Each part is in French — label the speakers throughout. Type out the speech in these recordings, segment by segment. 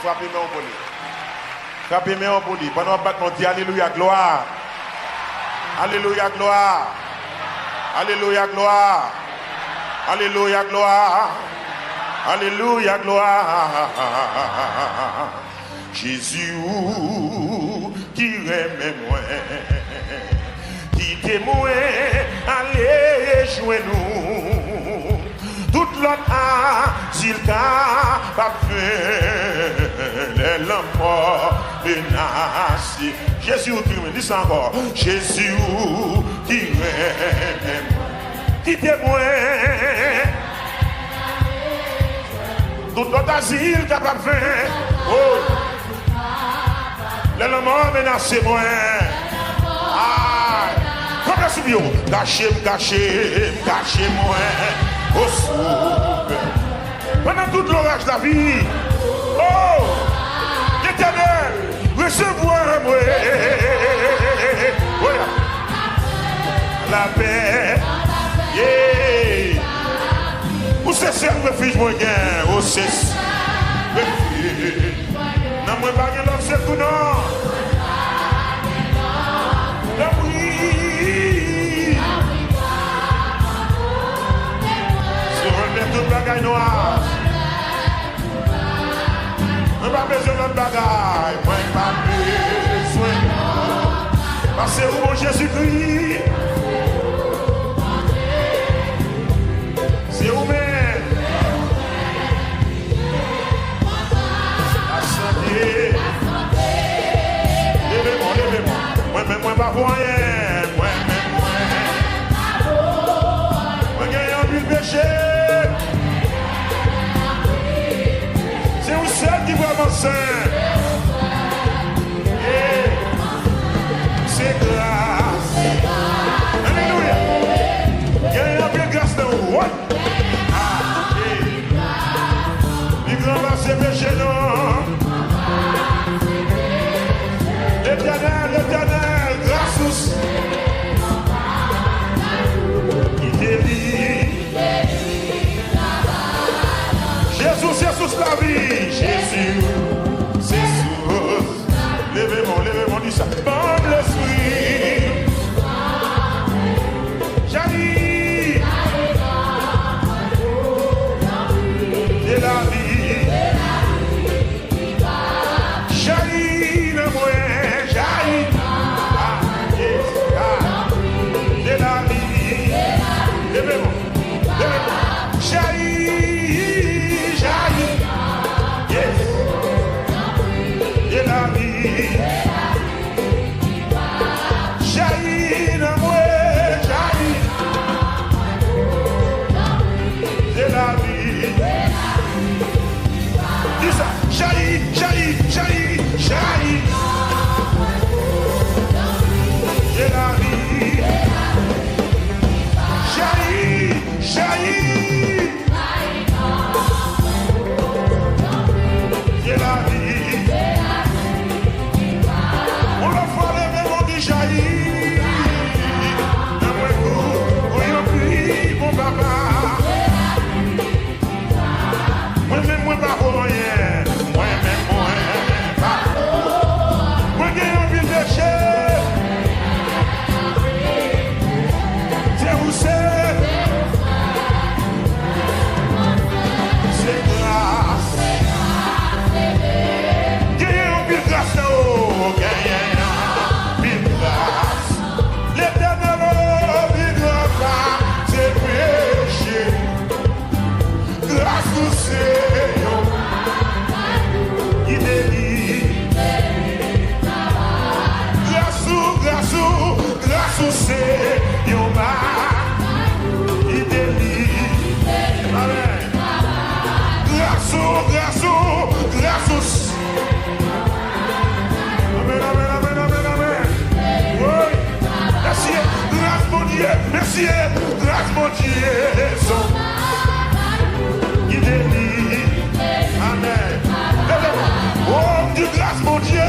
Speaker 1: Frappez-moi en poli. Frappez-moi en poli. Pendant qu'on bat, on dit Alléluia, gloire. Alléluia, gloire. Alléluia, gloire. Alléluia, gloire. Alléluia, gloire. Jésus qui aime moi, qui témoin, allez jouer nous. Toute l'autre s'il t'a pas fait, les lampes menacées. Jésus qui me dit ça encore. Jésus qui aime moi, qui témoin. Toute l'autre asile t'a pas fait. Oh. Les lampes menacées moi. Ah. Comme la subio. Gâchez moi. Au soupe. Pendant tout l'orage de la vie. Oh, l'Éternel, recevoir-moi. Voilà. La paix. Yeah. Où c'est ce refuge moi gain? Où c'est ce refuge? Non, moi pas l'homme c'est tout non. Toute bagaille noire. Moi pas besoin de bagaille. Moi pas besoin. Parce que où mon Jésus-Christ. C'est où-même. La santé. Levez-moi. Moi pas pour rien. Moi gagne un but de péché. Qui vraiment saint. C'est grâce. Alléluia. Il y a un peu de grâce dans vous. Il va se pécher non. L'éternel, grâce. Il délie. Jésus, la vie. Jésus, levez-moi, dis ça. Bon l'esprit. J'arrive. De la vie. J'arrive, moi, j'arrive. De la vie. Levez-moi. J'arrive. Merci, grâce mon Dieu, il délie. Amen. Oh, Dieu, grâce mon Dieu,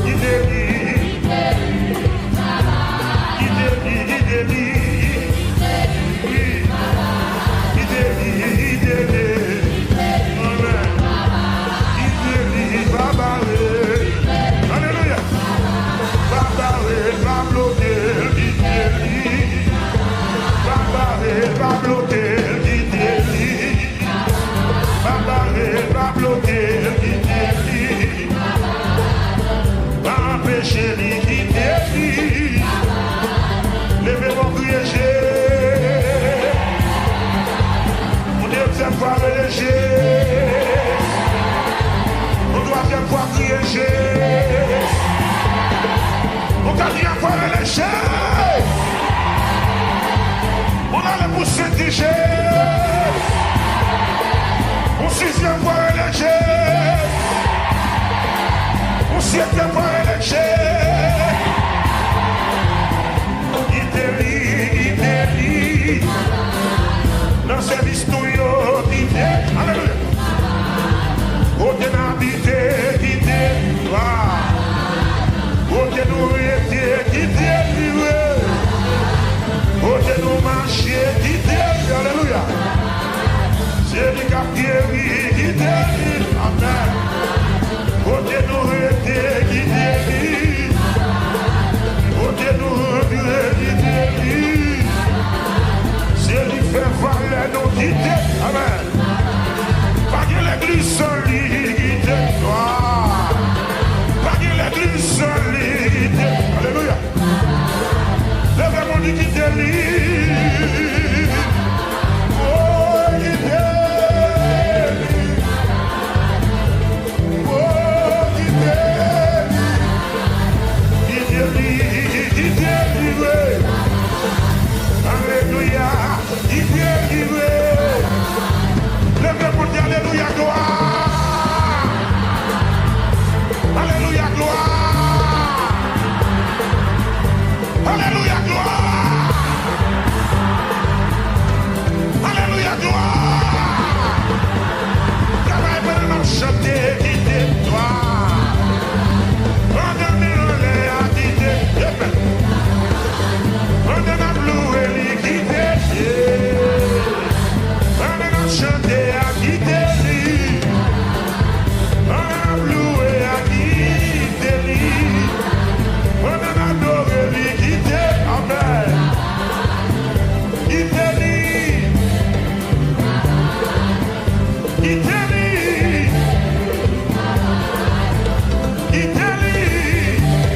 Speaker 1: il délie. Il délie. fois léger. Une troisième fois crier Jésus. Une quatrième fois léger. On a le poussé de Jésus. Une sixième fois léger. Une septième fois léger. Il délie. Dans cette histoire, il délie. Alléluia. Côté n'habité, qui délie. Côté nous était, qui délie. Côté nous marcher, qui délie. Alléluia. C'est lui qui a guéri, qui délie. Amen. Côté nous était, qui délie. Côté nous était, qui délie. C'est lui qui fait valer nos guider. Amen. Pas que l'église solide. Pas que l'église solide. Alléluia. Lève mon dit qui délie. Oh, qui délie. Oh, qui délie. Qui délie, qui délie. Alléluia, il est livré. Lève pour dire Alléluia, gloire. Alléluia, gloire. Alléluia, gloire. Alléluia, gloire. Travaille pour nous chanter, quitter toi. On a mis les à quitter. On a loué l'équité, on a chanté à quitter, on a loué à quitter, on a adoré l'équité, amen.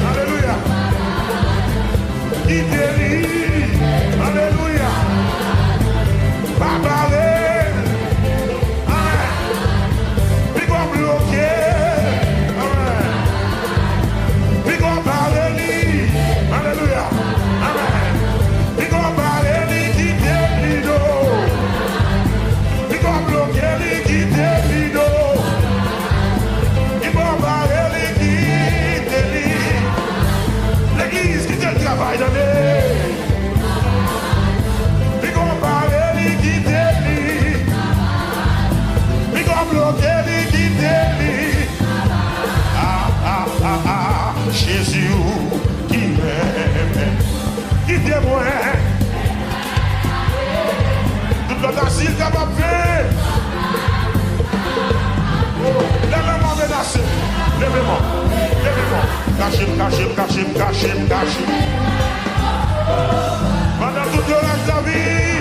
Speaker 1: Alléluia. Alléluia. Babalé. Amen. Big up bloqué. Amen. Big up Baléli. Alléluia. Amen. Big up Baléli qui délido. Big up bloqué qui délido. Big up Baléli qui délido. L'église qui te travaille dans les. Jésus qui m'aime, qui t'aime, toute notre asile capable de faire. Lève-moi menacé, lève-moi, lève-moi, cachez. Pendant toute le reste de la vie,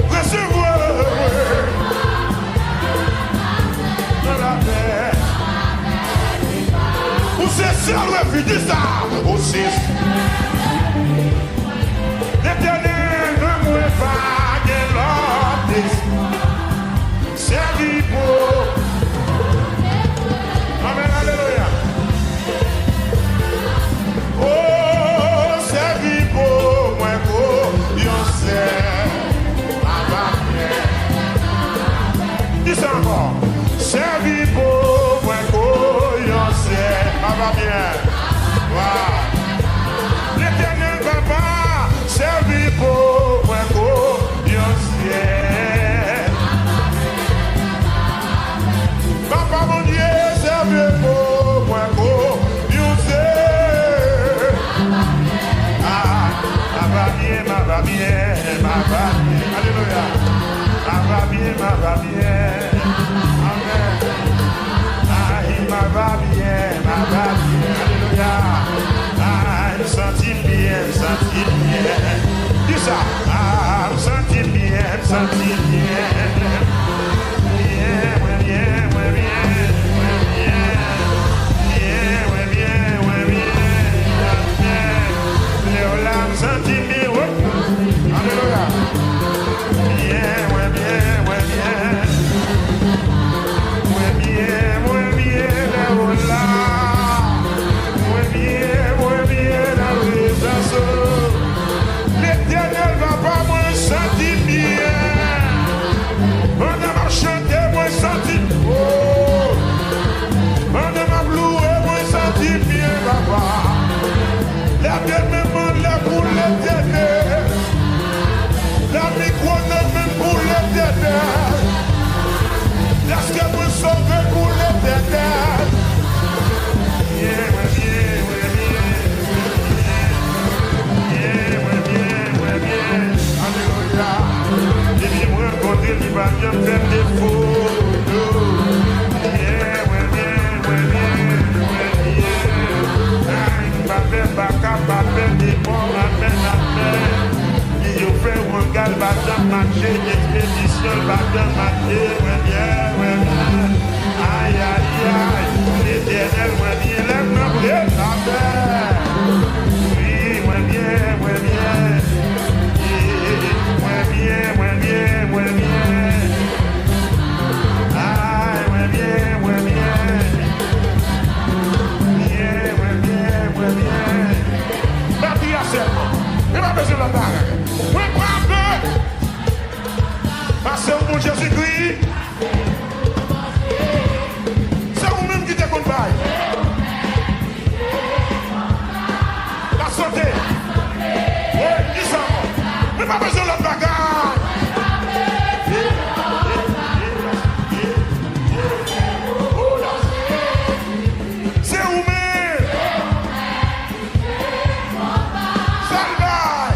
Speaker 1: recevez dans la paix. Où c'est ça le refus, dis ça. Où c'est l'éternel ne mouille pas de l'ordre. C'est libre. Amen, alléluia. Oh, c'est libre, moi, Dieu sait. Dis ça encore. C'est libre, moi, ça va bien. Wow. L'éternel papa, servi pour moi, Dieu ciel. Papa mon Dieu, servi pour moi, Dieu ciel. Ah, va bien. Alléluia. Va bien. Amen. Ma va bien, alléluia. Je me sens bien. Dis ça, je me sens bien. Alléluia. Expédition va de matin, ouais bien, ouais bien. Aïe, aïe, aïe. L'éternel, ouais bien, lève-moi pour la terre. Oui, ouais bien, ouais bien. Ouais bien, ouais bien, ouais bien. Aïe, ouais bien, ouais bien. Bien, ouais bien, ouais bien. Bâti à seulement. Il va besoin de la bague. Oui, bravo. Parce que mon Jésus-Christ, c'est vous-même qui t'accompagne. La santé. Oui, qui ça? Mais pas besoin de la bagarre. C'est vous-même. Salvaille.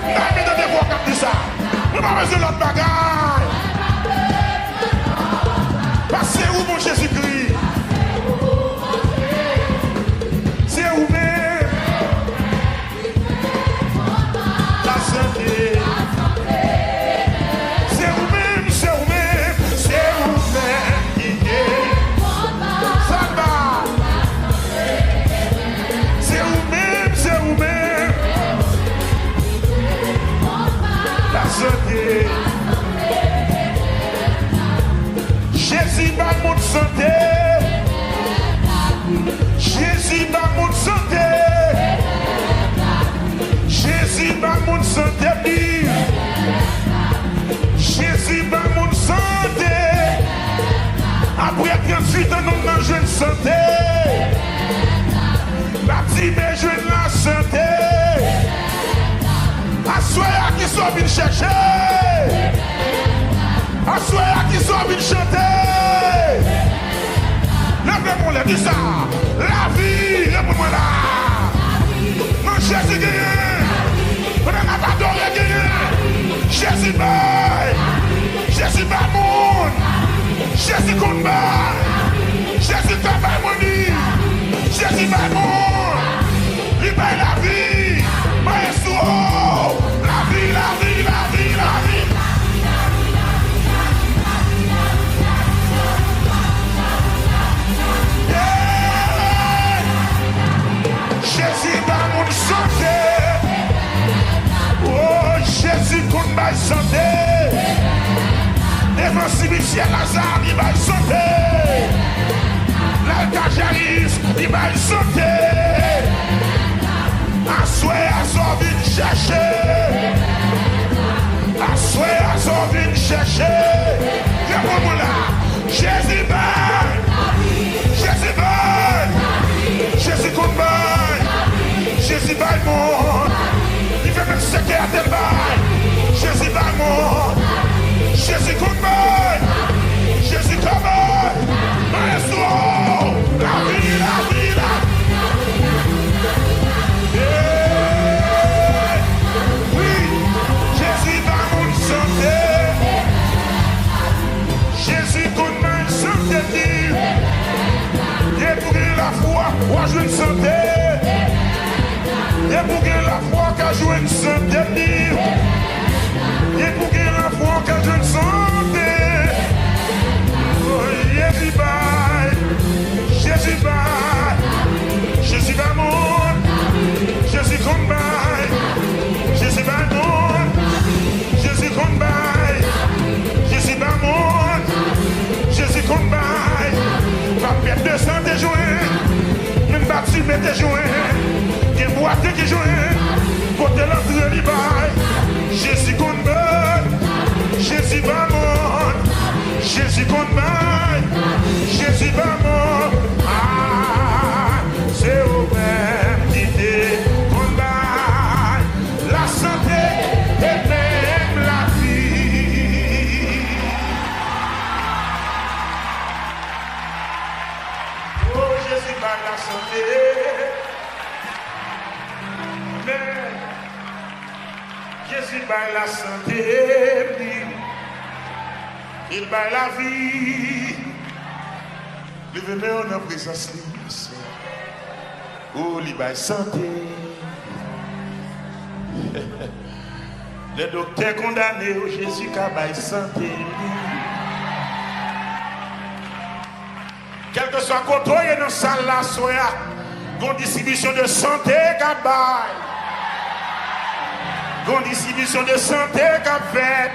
Speaker 1: N'avez pas de devoir comme ça. Mais pas besoin de la bagarre. Passez où mon Jésus-Christ? C'est vous-même. La santé. C'est vous-même, c'est vous-même, c'est vous-même qui est. Ça va. C'est vous-même, c'est vous-même. La santé. Jésus va mon santé. Jésus va mon santé. Jésus va mon santé. Jésus va mon santé. Après 38 ans, nous avons une santé. La petite jeune la santé. Assoyez qui sont venus chercher. Assoyez qui sont venus chanter. Lève-moi là, dis ça. La vie, lève-moi là. Mon Jésus gagne. On n'a pas adoré gagner. Jésus baille. Jésus bat monde. Jésus combat. Jésus travaille mon lit. Jésus bat monde. Il baille la vie. Maestro. La vie, la vie, la vie, la vie. Jésus va mon santé. Oh, Jésus compte ma santé. Devant cimetière Lazare, il va santé. L'altar Jaïs, il va santé. Assoyez à son vin chercher. Assoyez à son vin chercher. Viens-moi là. Jésus va. Jésus va. Jésus combat. Jésus va le monde. Il fait même ce qu'il a tel bail. Jésus va le monde. Jésus combat. Jésus combat. Maestro. La vie, la vie, la vie. Oui. Jésus va mon santé. Jésus combat une santé. Et pour la foi, moi je une santé. Et pour que la foi qu'a joué une santé. Et pour que la foi qu'a joué une santé. Oh, Jésus baille. Jésus baille. Jésus va monde. Jésus combat. Jésus va monde. Jésus combat. Jésus va monde. Jésus combat. Va perdre de santé joué. Même bâti mettez joué. Des boîtes qui jouent, côté l'entrée du bail. Jésus combat, Jésus va mort. Jésus combat, Jésus va mort. Ah, c'est au même qui te combat. La santé et même la vie. Oh, Jésus va la santé. Jésus bat la santé, il bat la vie. Levez-moi en présence de oh, il bat la santé. Les docteurs condamnés au Jésus qui santé. Quel que soit côté dans la salle là, soya, une distribution de santé qui baille. Une distribution de santé qui fait.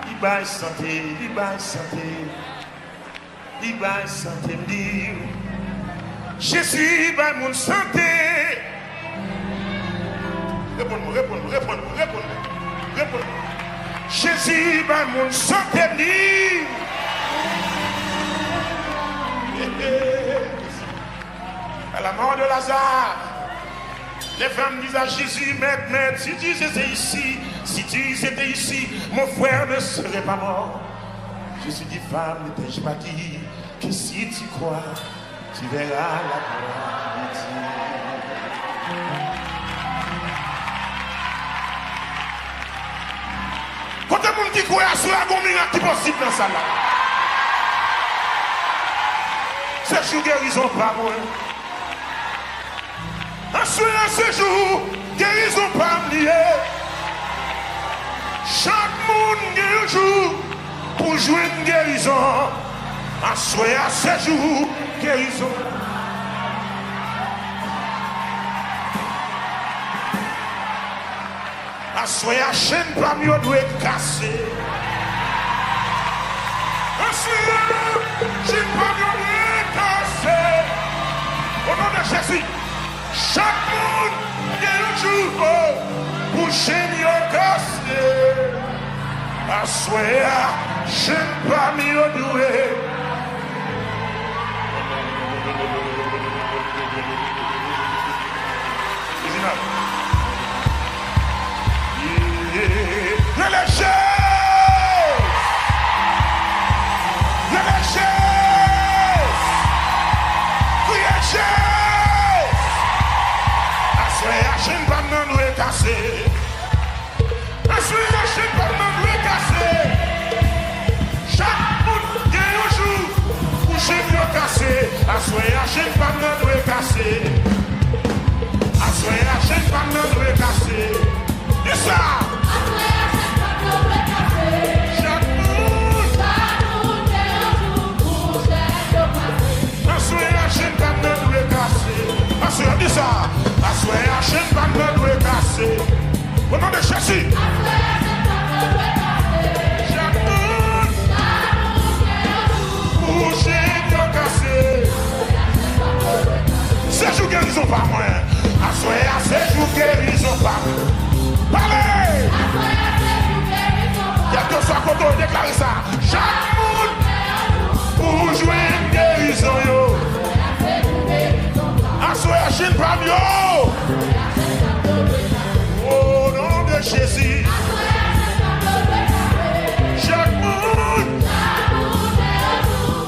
Speaker 1: Il baille santé, il baille santé. Il baille santé, me dit. Jésus baille mon santé. Réponds-moi. Jésus baille mon santé, me dit. À la mort de Lazare, les femmes disent à Jésus, maître, si tu étais ici, mon frère ne serait pas mort. Jésus dit, femme, ne t'ai-je pas dit que si tu crois, tu verras la gloire de Dieu. Quand le monde dit quoi, c'est la miracle qui est possible dans ça là. C'est jour guérison pas moi. En ce jour, guérison pas lié. Chaque monde a un jour pour jouer une guérison. En ce jour, guérison. En ce chaîne pas mieux doit être cassée. En ce chaîne pas mieux doit être cassée. Au nom de Jésus. Chaque monde a un jour pour chaîne cassé. À soya, chaîne pas mieux doué. Au nom de Jésus. C'est jour guérison pas moi. Assoya, c'est jour guérison pas. Parlez. Il y a que ça quand on déclare ça. Chaque monde pour jouer une guérison yo. Assoya, je pas mieux. Au nom de Jésus. Chaque monde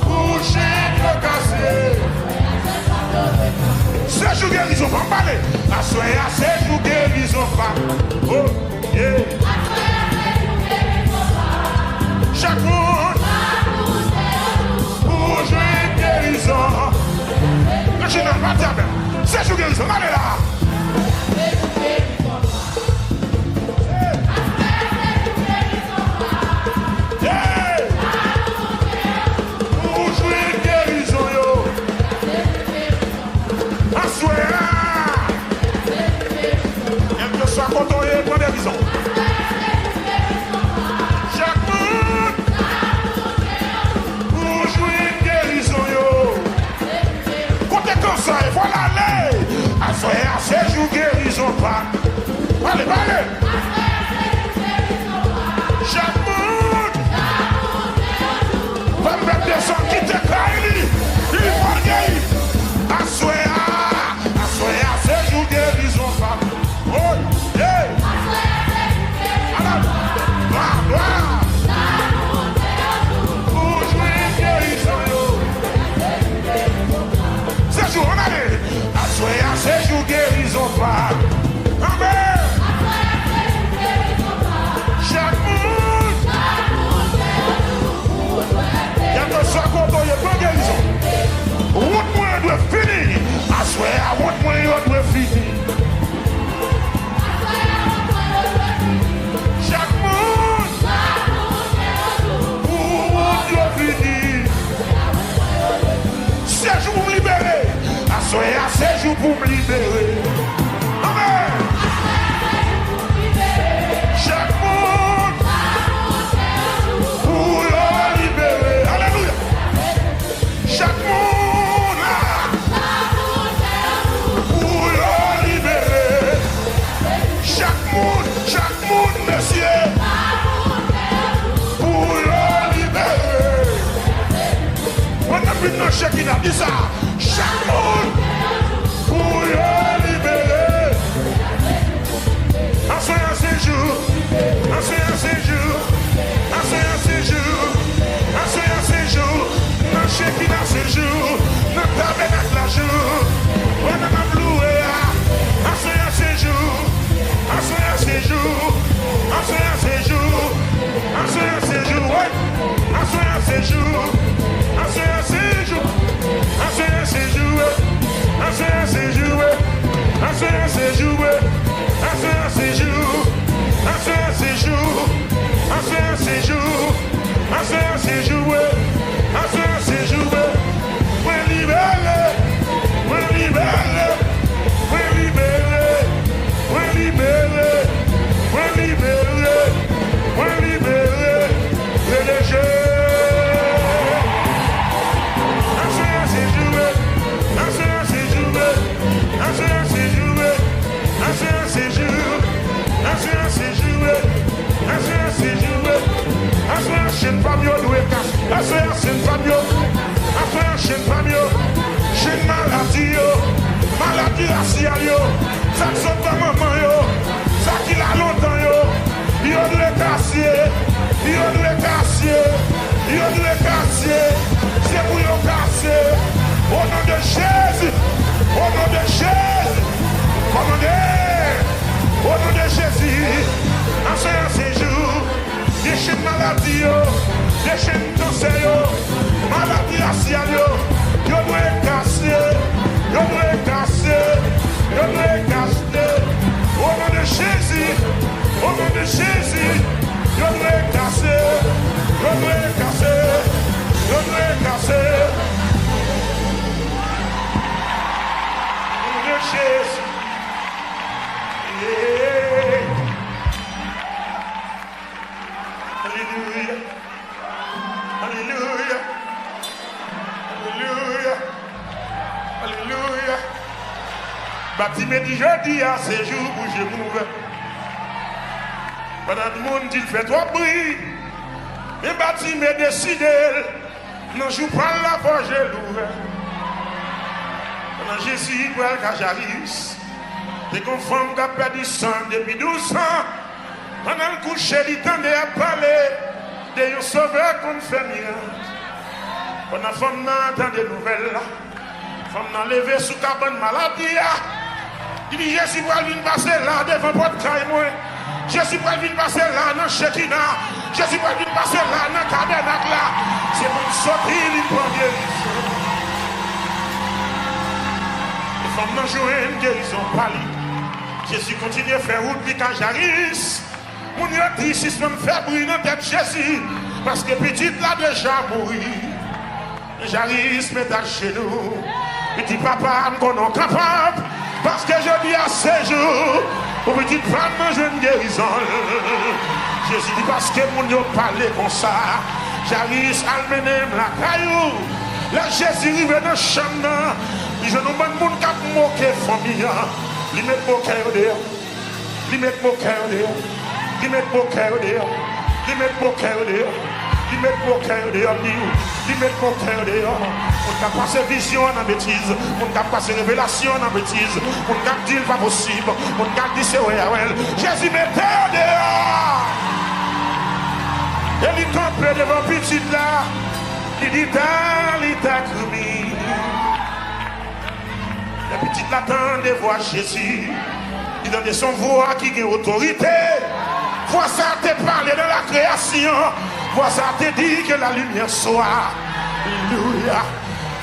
Speaker 1: pour jouer cassé. C'est jour guérison pas parler. Assoya, c'est jour guérison pas. Oh, yeah. Chaque monde pour jouer guérison. Le général va dire bien. C'est jour guérison. Allez là. Pour jouer guérison yo. Assoya. Quel que soit quand on est pour guérison. Voilà les Assoya, c'est jour guérison pas. Allez, allez. Chaque monde va me mettre des sons qui te caillent. Il va guérir. Assoya, c'est jour guérison pas. Oh, yeah. Gloire. Pour jouer guérison yo. C'est jour, on allait. Assoya, c'est jour guérison pas. Amen. pour me libérer. Amen. Chaque monde pour le libérer. Alléluia. Chaque monde pour le libérer. Chaque monde, monsieur, pour le libérer. On a plus de chèque qui a dit ça. Chaque monde pour le libérer. En un séjour, en un séjour, en un séjour, en un séjour, dans chèque qui a séjour, dans tabernacle la jour, on a loué en un séjour, en un séjour, en un séjour, en un séjour, en un séjour, en un séjour, en un séjour, en un séjour, en un séjour, en un séjour, en un séjour, en un séjour, en un séjour, en un séjour, ouais libéré, ouais libéré, ouais libéré, ouais libéré, ouais libéré, ouais libéré, relégé. Un séjour, un séjour, un séjour, un séjour, un séjour, un séjour, un chaîne Fabio doué casse, un chaîne Fabio, un chaîne Fabio, chaîne maladie, maladie raciale, ça qui sont dans maman yo, ça qui l'a longtemps yo, yo doit casser, yo doit casser, yo doit casser, c'est pour yo casser, au nom de Jésus, au nom de Jésus, au nom de Jésus, en ce séjour, des chaînes maladies, des chaînes cancer, maladies raciales, yo doit casser, yo doit casser, yo doit casser, au nom de Jésus, au nom de Jésus, yo doit casser, yo doit casser, yo doit casser, au nom de Jésus. Alléluia. Alléluia. Alléluia. Alléluia. Baptême dit jeudi à ces jours où je m'ouvre. Pendant le monde il fait trop bruit. Mais baptême décidé. Non, je prends la voix, je l'ouvre. Pendant Jésus, pour le Cajaris. T'es qu'on femme qui a perdu sang depuis 12 ans. Pendant le coucher, il tendait à parler de un sauveur qu'on fait miracle. Pendant la femme n'a des nouvelles. La femme n'a levé sous cabane maladie. Il dit Jésus va venir passer là devant votre caille. Jésus va venir passer là dans Shekinah. Jésus va venir passer là dans le tabernacle là. C'est pour sortir, il prend guérison. Les femmes n'ont joué une guérison pâlie. Jésus continue à faire route du Cajaris. Mon Dieu dit, si je me fais brûler dans tête Jésus, parce que petite l'a déjà mouru. Jaris met à chez nous. Il dit, papa, je suis capable, parce que je dis à ces jours, pour petite femme, je une guérison. Jésus dit, parce que mon Dieu parlait comme ça. Jaris almenem la caillou. Là, Jésus arrive dans le champ. Il dit, je ne sais pas de monde qui a moqué la famille. Il met mon cœur dehors. Il met mon cœur dehors. Il met mon cœur dehors. Il met mon cœur dehors. Il met mon cœur dehors. Il met mon cœur dehors. On n'a pas ces visions en bêtise. On n'a pas ces révélations en bêtise. On n'a pas dit pas possible. On n'a pas dit c'est ouais. Jésus met terre dehors. Et il tombe devant petite là. Il dit Talita Kumi. La petite l'attend de voir Jésus. Il donne son voix qui a autorité. Vois ça te parler de la création. Vois ça te dit que la lumière soit. Alléluia.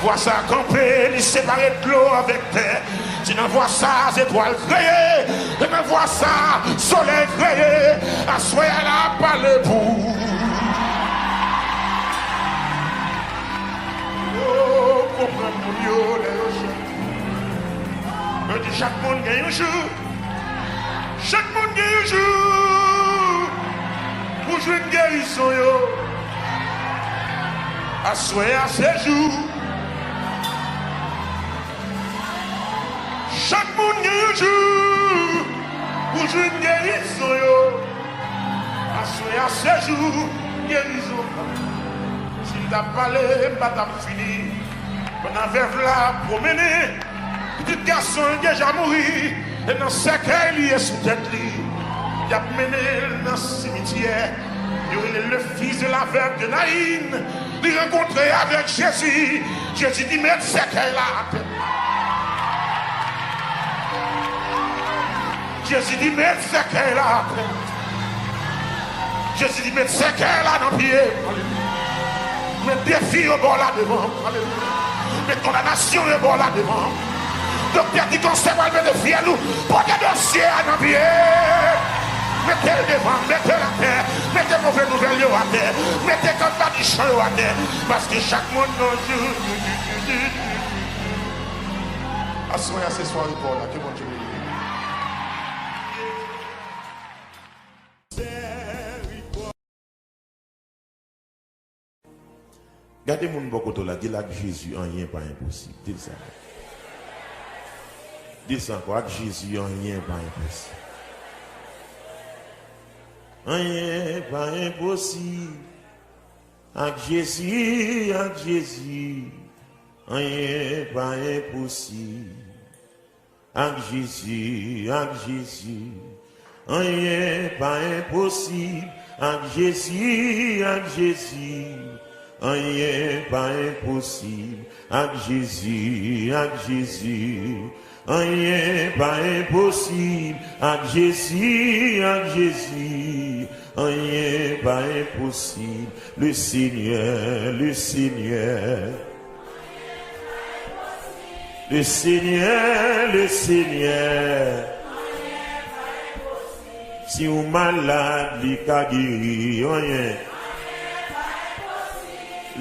Speaker 1: Vois ça camper, il séparer de l'eau avec terre. Tu n'en vois ça, étoiles créées. Tu n'en vois ça, soleil créé. Assoyez la parler pour. Oh, comprends mon Dieu, les rochers. Je dis chaque monde gagne un jour. Chaque monde gagne un jour. Pour jouer une guérison, yo. Assoyer à ces jours. Chaque monde gagne un jour. Pour jouer une guérison, yo. Assoyer à ces jours. Guérison. S'il t'a parlé, pas fini. On avait là promené. Petit garçon déjà mouru. Et dans ce cas, il est sous tête. Il a mené dans le cimetière. Il est le fils de la veuve de Naïn. Il rencontré avec Jésus. Jésus dit, mais ce là. Jésus dit, mais ce là. Jésus dit, mais ce là dans le pied. Mais défi au bord là devant. Mais condamnation au bord là devant. Docteur dit qu'on sait pas le défi à nous. Portez dossier à nos pieds. Mettez-le devant, mettez la terre. Mettez mauvais nouvelles à terre. Mettez comme pas du champ à terre. Parce que chaque monde nous joue. Assoyez à ce soir le bord là. Que bon Dieu bénisse. Gardez mon bokoto là, dis là que Jésus, rien pas impossible. Dis ça. Dis ça encore, avec Jésus, rien pas impossible. Rien pas impossible. Avec Jésus, rien pas impossible. Avec Jésus, rien pas impossible. Avec Jésus, rien pas impossible. Avec Jésus, rien pas impossible. Avec Jésus, rien pas impossible. Le Seigneur, si vous malade, il a guéri, rien.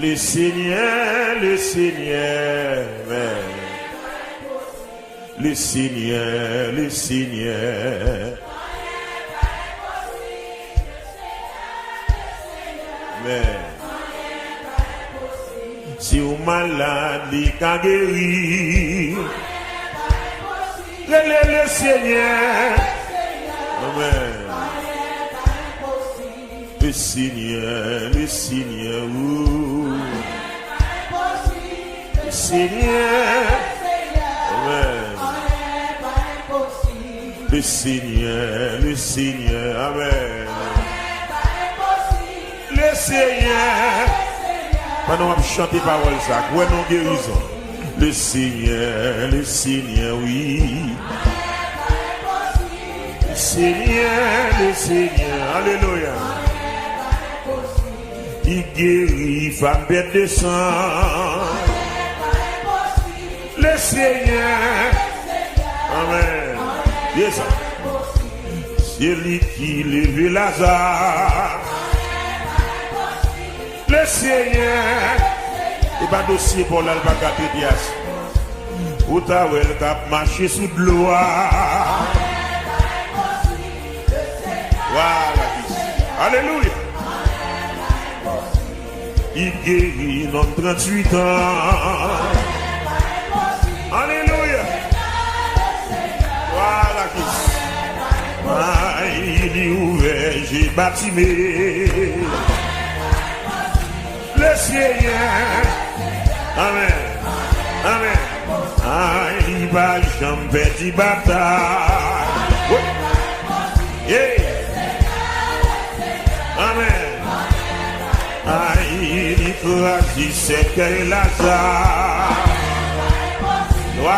Speaker 1: Le Seigneur, le Seigneur, si vous malade, il a guéri. Le Seigneur, amen. Le Seigneur, le Seigneur, amen. Le Seigneur, amen. Le Seigneur, pendant qu'on chante parole ça, ouais non guérison. Le Seigneur, oui. Le Seigneur, alléluia. Il guérit, femme bête de sang. Le Seigneur, amen. Yes, c'est lui qui lève Lazare. Le Seigneur, et pas dossier pour l'albacate dias. Ou ta wel cap marcher sous de l'eau. Voilà. Alléluia. Il guérit notre 38 ans. Alléluia. Voilà qui. Il est ouvert, j'ai bâtimé. Le Seigneur. Amen. Amen. Il va jamais du bataille. Yeah. Amen. Il choisit c'est que Lazare. Wow.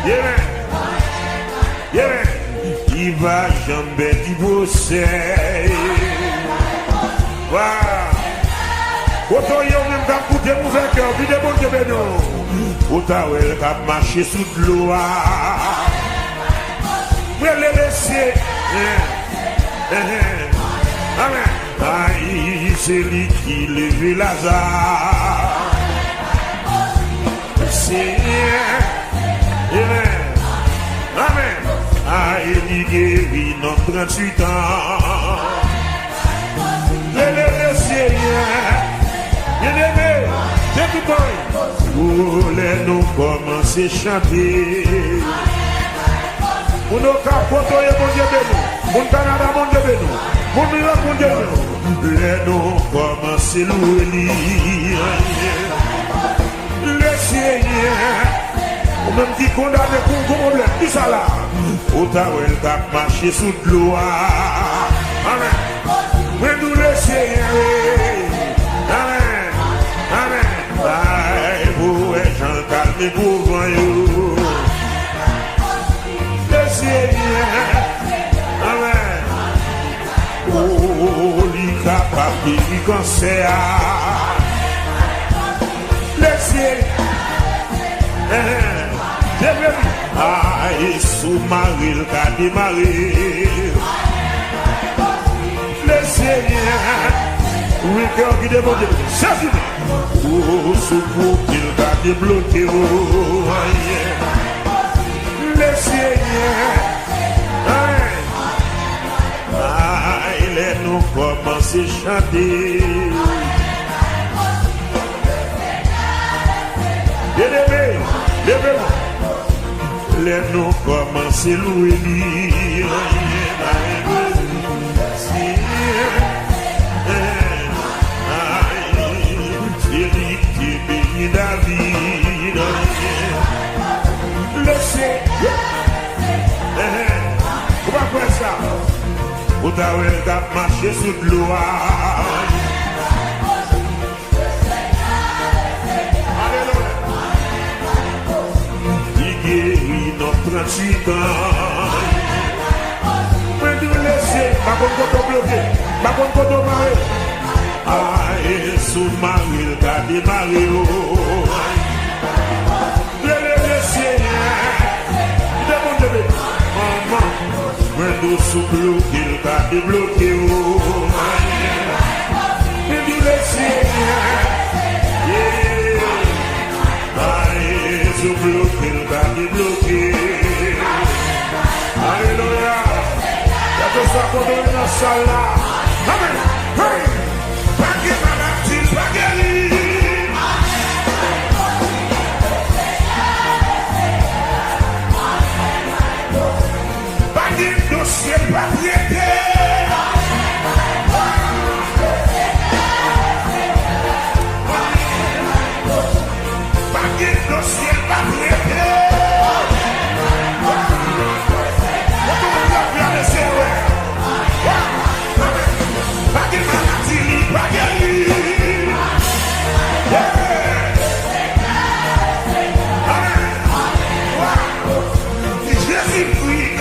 Speaker 1: Yeah. Yeah. Il va jamais divorcer. Wow. Autant il y a même qu'à coûter mauvais cœur, puis des bons bénons. Autant il y a marché sous de l'eau. Mais les laisser. Amen. C'est lui qui lève Lazare. Seigneur, Amen. Amen. Ah, il guérit notre 38 ans. Le Seigneur, bien-aimé, c'est tout bon. Nous commencer à chanter. Pour nos capotes, mon Dieu béni. Mon Canada, mon Dieu béni. Mon New York, mon Dieu béni. Nous commencer à louer. Le Seigneur, ou même qui condamne pour un problème, qui ça là? Ou t'as marché sous l'eau. Amen. Mais nous le Seigneur. Amen. Amen. Aïe, vous êtes gens calmes pour vous. Le Seigneur. Amen. Oh, il est capable de cancer. Le Seigneur. Aïe, sous-marie, le cas démarré. Le Seigneur. Oui, cœur qui demande. C'est fini. Oh, secours qu'il va débloquer. Oh, le Seigneur. Ah, il est nous commencer à chanter. Bien-aimé, levez-moi. Les nous commencer à louer. David, le Seigneur. Pourquoi ça? Vous avez marché sous l'eau. Alléluia. Il guérit notre 38 ans. Mais nous laissez, pas qu'on bloqué, pas qu'on maré. Aïe, sous-marie, le cas démarré. Le Seigneur, demandez-le. Maman, mais nous sous-bloqué, le cas débloqué. Mais nous le Seigneur. Aïe, sous-bloqué, le cas débloqué. Alléluia. Il y a tout ça qu'on donne dans la salle là. Amen. Dossier papier. Jésus-Christ,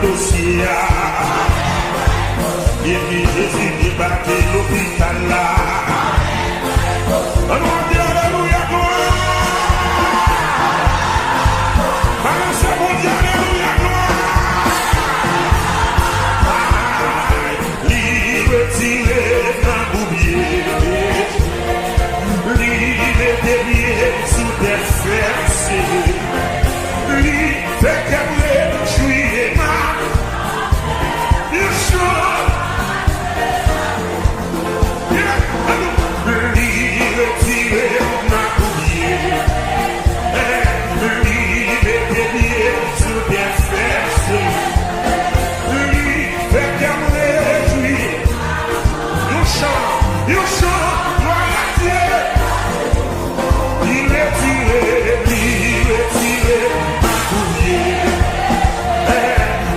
Speaker 1: dossier. Et puis Jésus débarqué l'hôpital là. On va dire alléluia, gloire. Balancez mon Dieu, alléluia, gloire. Libre tiré d'un boubier. Libre délié sous des fers. Libre fait qu'elle jouer ma. Il chante. Libre tiré d'un boubier. Libre délié sous des fers. Libre fait qu'elle jouer. Il chante, gloire à Dieu. Il est tiré, ma boulier.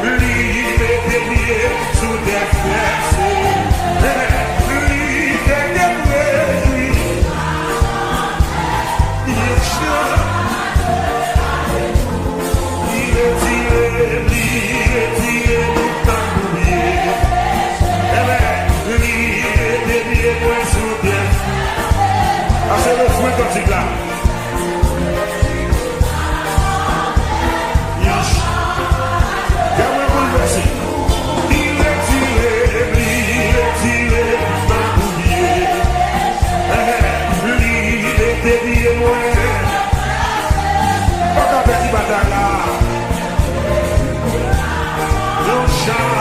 Speaker 1: Il est délié sous des fesses. Il est délié, il chante. Il est tiré, ma boulier. Ah, c'est le fruit comme c'est là. Yes. Viens-moi bouleverser. Il est tiré, ma boulier. Il est délié, moi. Pas qu'à petit bataille là. Non, chant.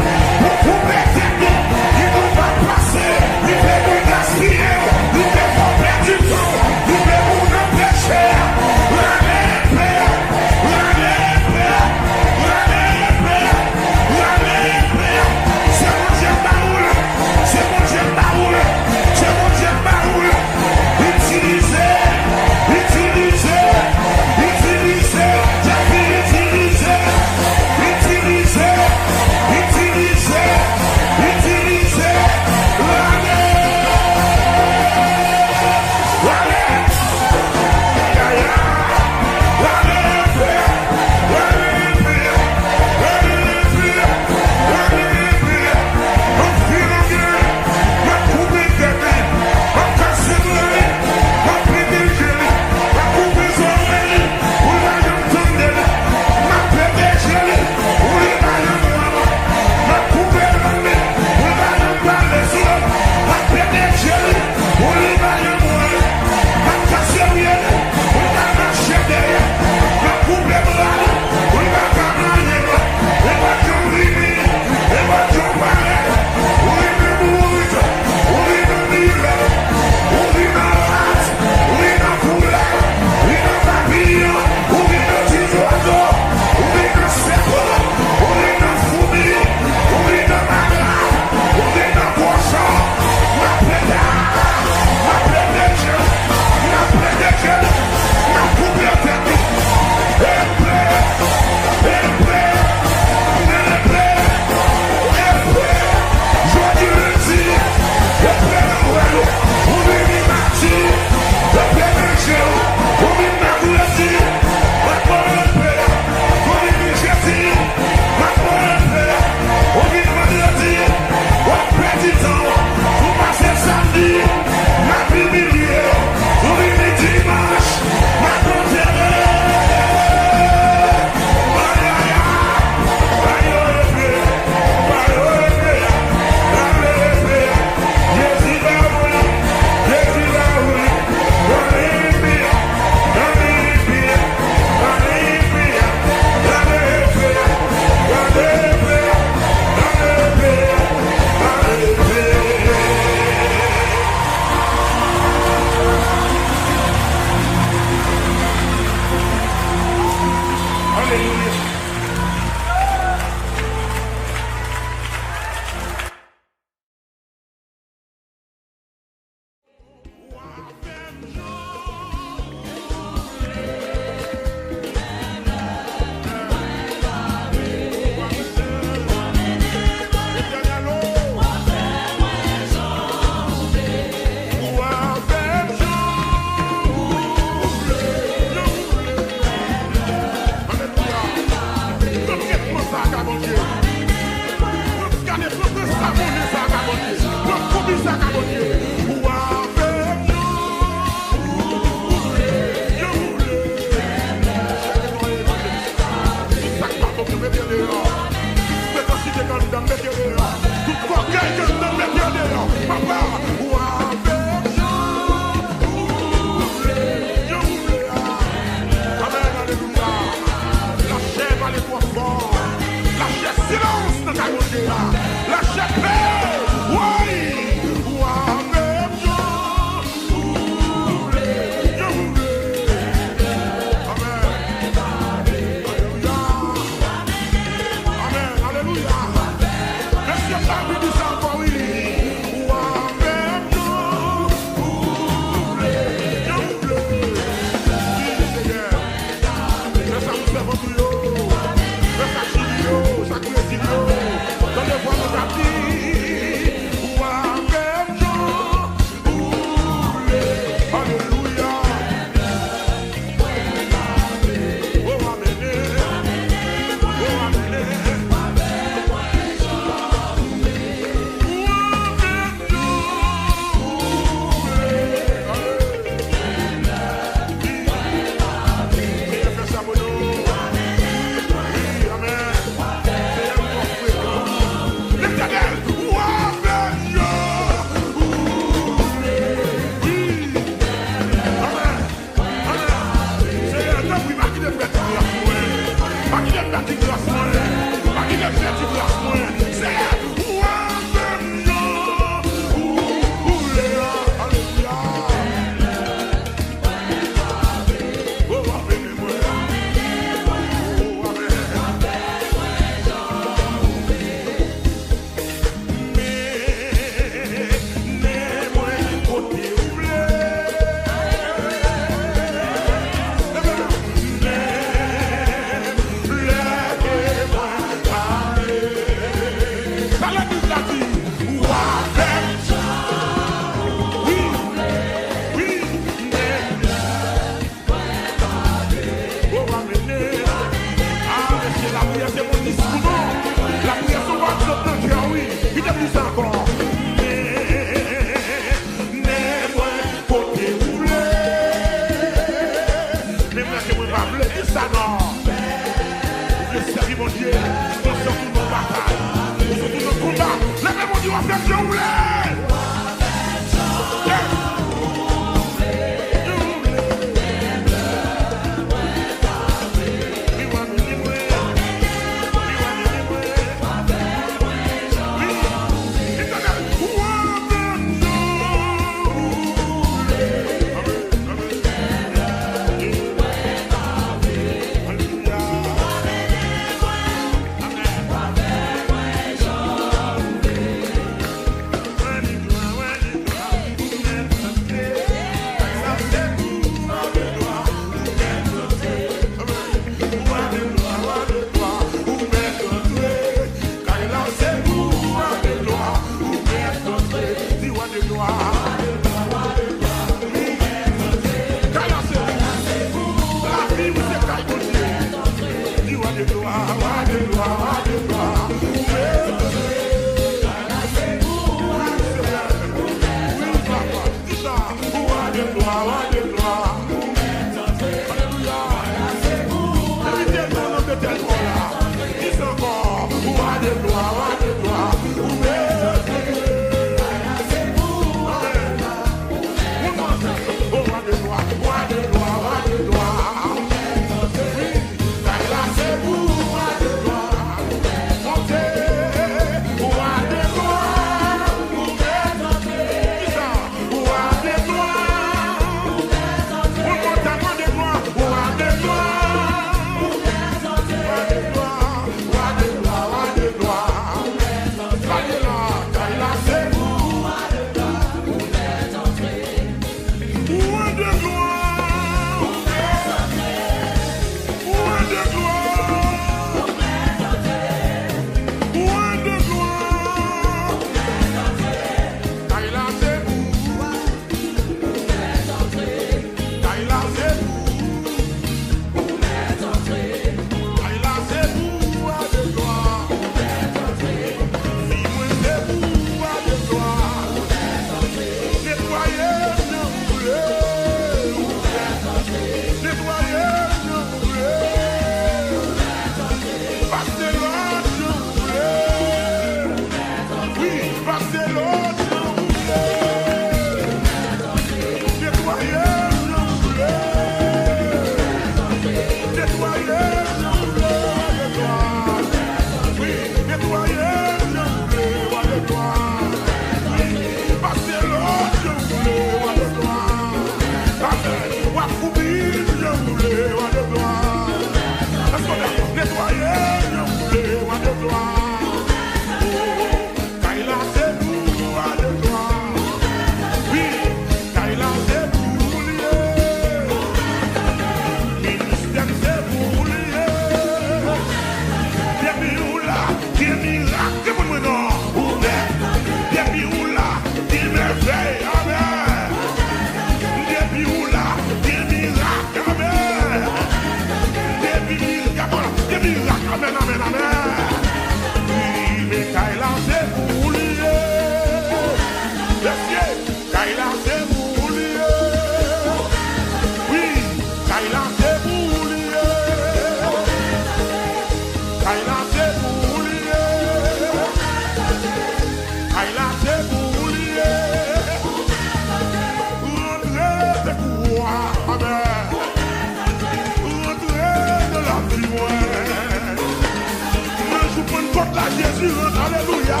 Speaker 1: Jésus, alléluia.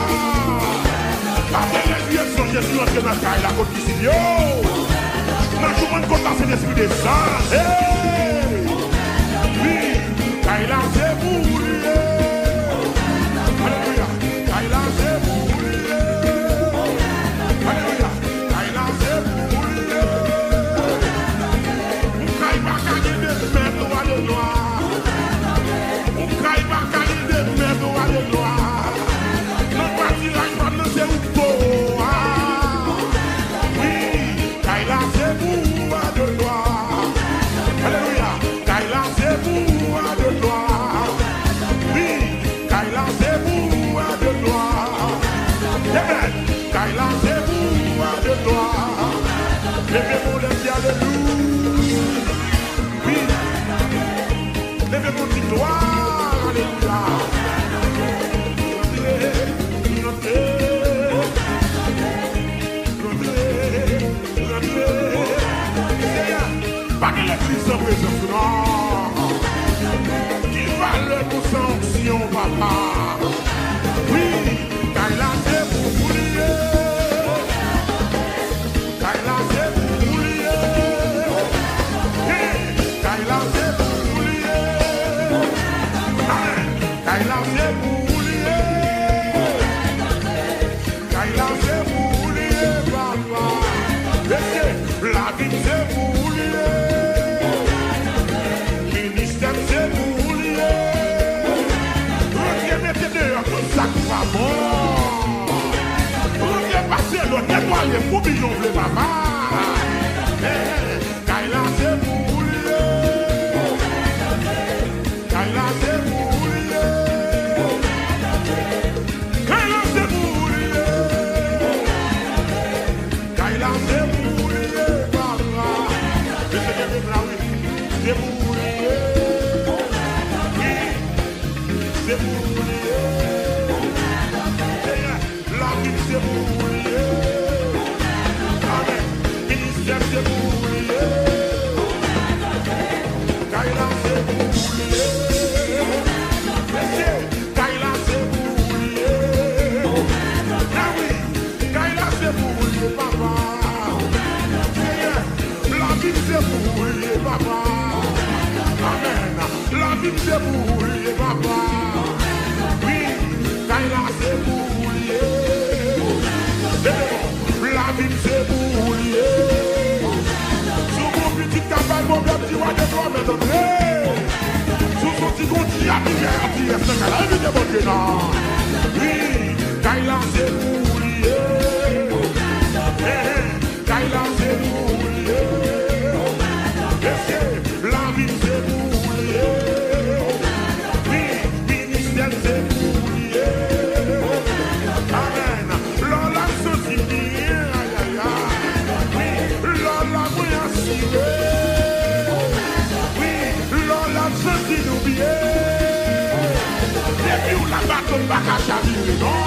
Speaker 1: Après les yeux sont Jésus entré dans la caille, la côte ici. Yo! Moi, je me compte dans cet esprit de sang. Hey! Oui, caille là, c'est vous. Alléluia. Caille là, c'est vous. Alléluia. Caille là, c'est vous. On caille pas caille de mettre alléluia. On caille pas caille de mettre alléluia. présence, non. Qui va le pour sanction, papa. Oui, car il a fait pour oublier. Car il a fait pour oublier. Car il a fait pour oublier. Car il a fait pour oublier. Car il a fait pour oublier, papa. La vie c'est pour oublier. Ministère c'est pour oublier. Mettez dehors tout ça qui va bon. Vous avez passé le nettoyer pour billon le papa. Car il a c'est pour oublier. Car il a c'est pour oublier. Car il a c'est pour oublier. Car il a c'est pour oublier, papa. C'est pour oublier. C'est pour oublier. La vie c'est pour oublier. Amen. Ministère c'est pour oublier. Kaila c'est pour oublier. Kaila c'est pour oublier. Ah oui, Kaila c'est pour oublier, papa. La vie c'est pour oublier, papa. Amen. La vie c'est pour oublier, papa. Oui, Kaila c'est pour oublier. La vie c'est pour oublier. Sous mon petit cabane, mon petit roi de toi, mais sous son petit gonti, à l'hiver, c'est qu'elle a vu des bonnes gens. Oui, Kaila c'est pour oublier. Kaila c'est pour oublier. La vie c'est pour oublier. Oui, ministère c'est pour oublier. Amen. Lola se dit bien, aïe aïe aïe. Oui, Lola moi assuré. Oui, Lola se dit nous bien. Et puis on la bat comme pas qu'à chavirer, non.